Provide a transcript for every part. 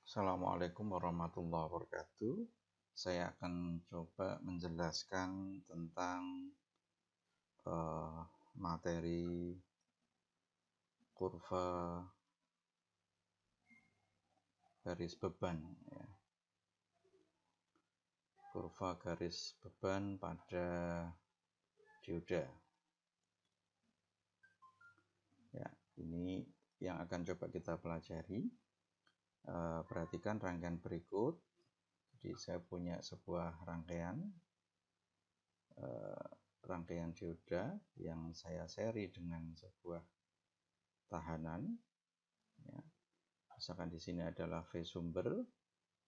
Assalamualaikum warahmatullahi wabarakatuh. Saya akan coba menjelaskan tentang materi kurva garis beban, ya. Kurva garis beban pada dioda. Ya, ini yang akan coba kita pelajari. Perhatikan rangkaian berikut. Jadi saya punya sebuah rangkaian dioda yang saya seri dengan sebuah tahanan. Ya. Misalkan di sini adalah V sumber,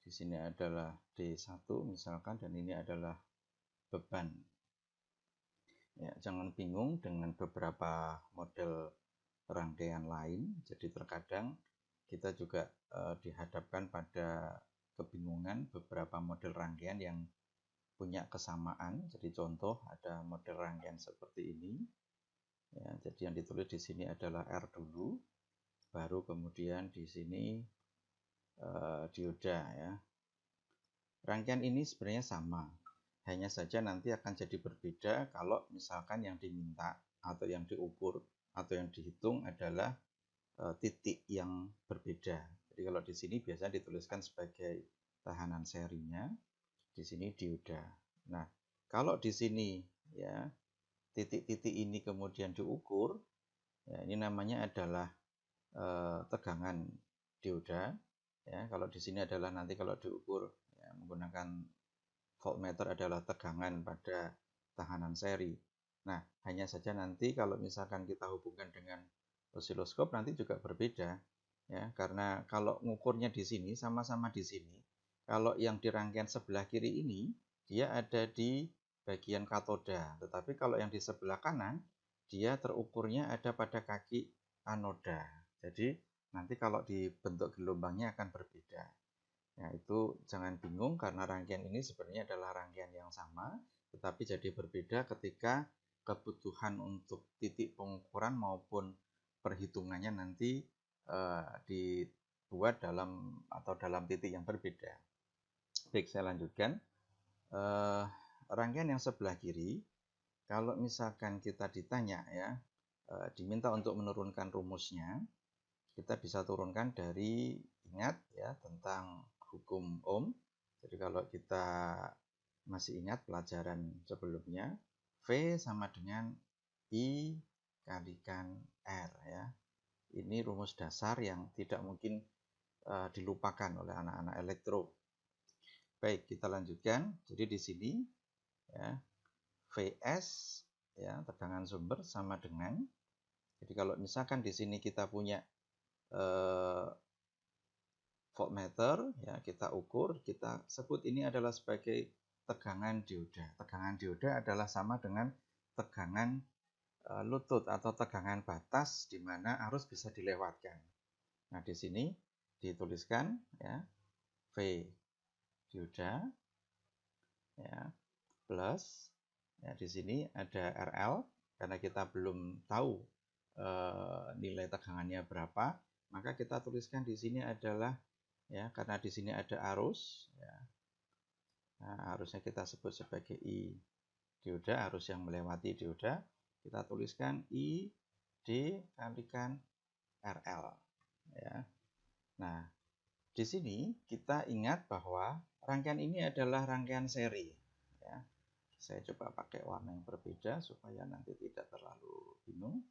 di sini adalah D1 misalkan, dan ini adalah beban. Ya, jangan bingung dengan beberapa model rangkaian lain. Jadi terkadang kita juga dihadapkan pada kebingungan beberapa model rangkaian yang punya kesamaan. Jadi contoh ada model rangkaian seperti ini. Ya, jadi yang ditulis di sini adalah R dulu, baru kemudian di sini dioda, ya. Rangkaian ini sebenarnya sama, hanya saja nanti akan jadi berbeda kalau misalkan yang diminta atau yang diukur atau yang dihitung adalah titik yang berbeda. Jadi kalau di sini biasanya dituliskan sebagai tahanan serinya, di sini dioda. Nah, kalau di sini ya titik-titik ini kemudian diukur, ya, ini namanya adalah tegangan dioda. Ya, kalau di sini adalah nanti kalau diukur ya, menggunakan voltmeter adalah tegangan pada tahanan seri. Nah, hanya saja nanti kalau misalkan kita hubungkan dengan osiloskop nanti juga berbeda, ya, karena kalau ngukurnya di sini sama-sama di sini. Kalau yang di rangkaian sebelah kiri ini dia ada di bagian katoda, tetapi kalau yang di sebelah kanan dia terukurnya ada pada kaki anoda. Jadi nanti kalau dibentuk gelombangnya akan berbeda. Ya, itu jangan bingung karena rangkaian ini sebenarnya adalah rangkaian yang sama, tetapi jadi berbeda ketika kebutuhan untuk titik pengukuran maupun perhitungannya nanti dibuat dalam titik yang berbeda. Baik, saya lanjutkan. Rangkaian yang sebelah kiri, kalau misalkan kita ditanya ya, diminta untuk menurunkan rumusnya, kita bisa turunkan dari, ingat ya, tentang hukum Ohm. Jadi kalau kita masih ingat pelajaran sebelumnya, V sama dengan I kalikan R, ya. Ini rumus dasar yang tidak mungkin dilupakan oleh anak-anak elektro. Baik, kita lanjutkan. Jadi di sini ya, Vs ya, tegangan sumber sama dengan, jadi kalau misalkan di sini kita punya voltmeter, ya, kita ukur, kita sebut ini adalah sebagai tegangan dioda. Tegangan dioda adalah sama dengan tegangan lutut atau tegangan batas di mana arus bisa dilewatkan. Nah, di sini dituliskan ya, V dioda ya, plus ya, di sini ada RL karena kita belum tahu nilai tegangannya berapa, maka kita tuliskan di sini adalah, ya, karena di sini ada arus, ya. Nah, arusnya kita sebut sebagai I dioda, arus yang melewati dioda, kita tuliskan I D kalikan RL, ya. Nah, di sini kita ingat bahwa rangkaian ini adalah rangkaian seri, ya. Saya coba pakai warna yang berbeda supaya nanti tidak terlalu bingung.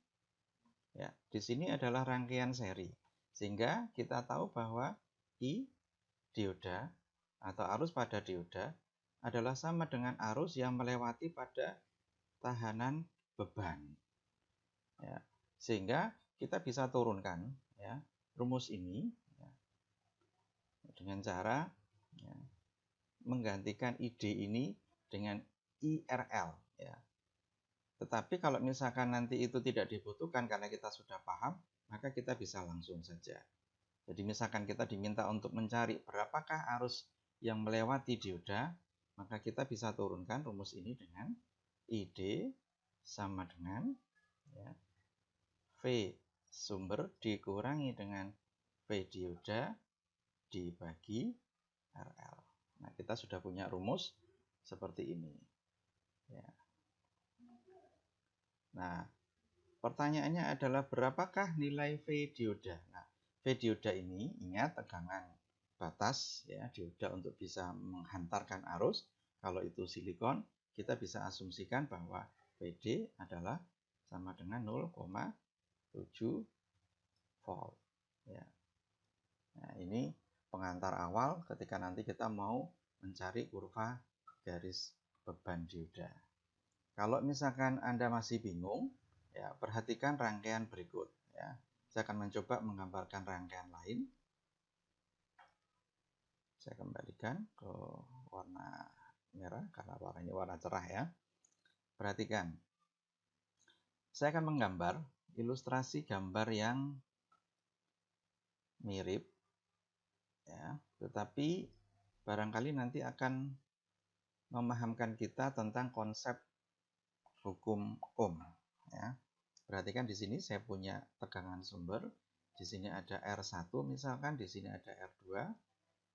Ya, di sini adalah rangkaian seri, sehingga kita tahu bahwa I dioda atau arus pada dioda adalah sama dengan arus yang melewati pada tahanan beban. Ya, sehingga kita bisa turunkan ya, rumus ini ya, dengan cara ya, menggantikan ID ini dengan IRL. Ya. Tetapi kalau misalkan nanti itu tidak dibutuhkan karena kita sudah paham, maka kita bisa langsung saja. Jadi misalkan kita diminta untuk mencari berapakah arus yang melewati dioda, maka kita bisa turunkan rumus ini dengan ID sama dengan ya, V sumber dikurangi dengan V dioda dibagi RL. Nah, kita sudah punya rumus seperti ini. Ya. Nah, pertanyaannya adalah berapakah nilai V dioda? Nah, V dioda ini ingat tegangan batas ya dioda untuk bisa menghantarkan arus. Kalau itu silikon, kita bisa asumsikan bahwa VD adalah sama dengan 0,7 volt. Ya. Nah, ini pengantar awal ketika nanti kita mau mencari kurva garis beban dioda. Kalau misalkan Anda masih bingung, ya perhatikan rangkaian berikut. Ya. Saya akan mencoba menggambarkan rangkaian lain. Saya kembalikan ke warna merah karena warnanya warna cerah ya. Perhatikan. Saya akan menggambar ilustrasi gambar yang mirip ya, tetapi barangkali nanti akan memahamkan kita tentang konsep hukum Ohm ya. Perhatikan di sini saya punya tegangan sumber, di sini ada R1 misalkan, di sini ada R2.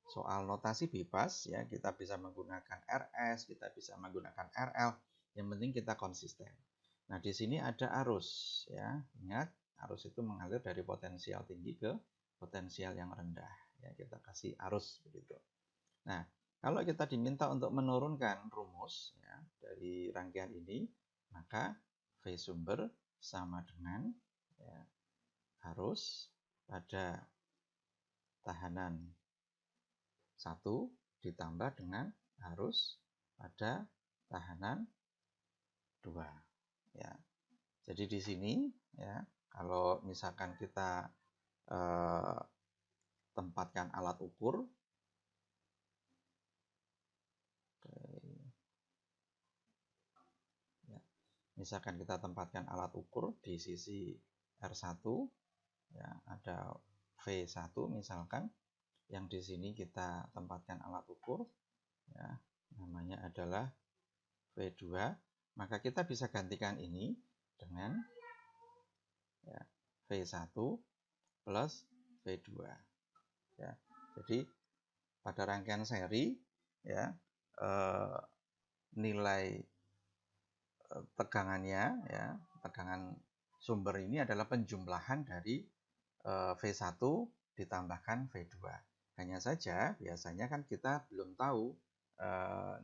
Soal notasi bebas ya, kita bisa menggunakan RS, kita bisa menggunakan RL, yang penting kita konsisten. Nah, di sini ada arus ya. Ingat, arus itu mengalir dari potensial tinggi ke potensial yang rendah ya, kita kasih arus begitu. Nah, kalau kita diminta untuk menurunkan rumus ya, dari rangkaian ini, maka V sumber sama dengan ya, arus pada tahanan 1 ditambah dengan arus pada tahanan 2 ya. Jadi di sini ya, kalau misalkan kita tempatkan alat ukur, ya, misalkan kita tempatkan alat ukur di sisi R1 ya, ada V1 misalkan, yang di sini kita tempatkan alat ukur ya, namanya adalah V2, maka kita bisa gantikan ini dengan ya, V1 plus V2 ya. Jadi pada rangkaian seri ya, nilai tegangannya ya, tegangan sumber ini adalah penjumlahan dari V1 ditambahkan V2. Hanya saja biasanya kan kita belum tahu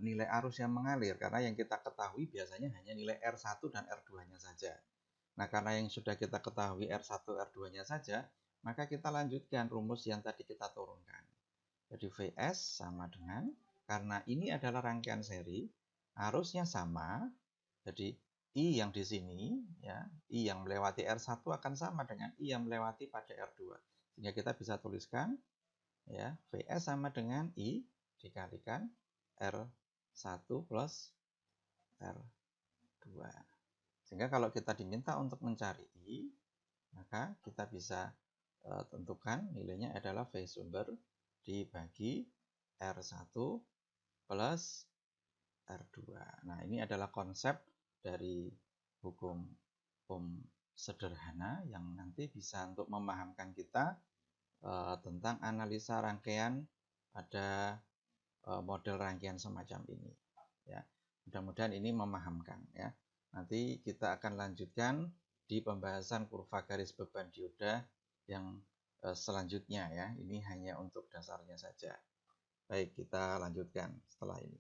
nilai arus yang mengalir, karena yang kita ketahui biasanya hanya nilai R1 dan R2-nya saja. Nah, karena yang sudah kita ketahui R1, R2-nya saja, maka kita lanjutkan rumus yang tadi kita turunkan. Jadi Vs sama dengan, karena ini adalah rangkaian seri, arusnya sama, jadi I yang di sini, ya, I yang melewati R1 akan sama dengan I yang melewati pada R2. Sehingga kita bisa tuliskan ya, Vs sama dengan I dikalikan R1 plus R2. Sehingga kalau kita diminta untuk mencari I, maka kita bisa tentukan nilainya adalah V sumber dibagi R1 plus R2. Nah, ini adalah konsep dari hukum Ohm sederhana yang nanti bisa untuk memahamkan kita tentang analisa rangkaian pada model rangkaian semacam ini. Ya, mudah-mudahan ini memahamkan ya. Nanti kita akan lanjutkan di pembahasan kurva garis beban dioda yang selanjutnya ya. Ini hanya untuk dasarnya saja. Baik, kita lanjutkan setelah ini.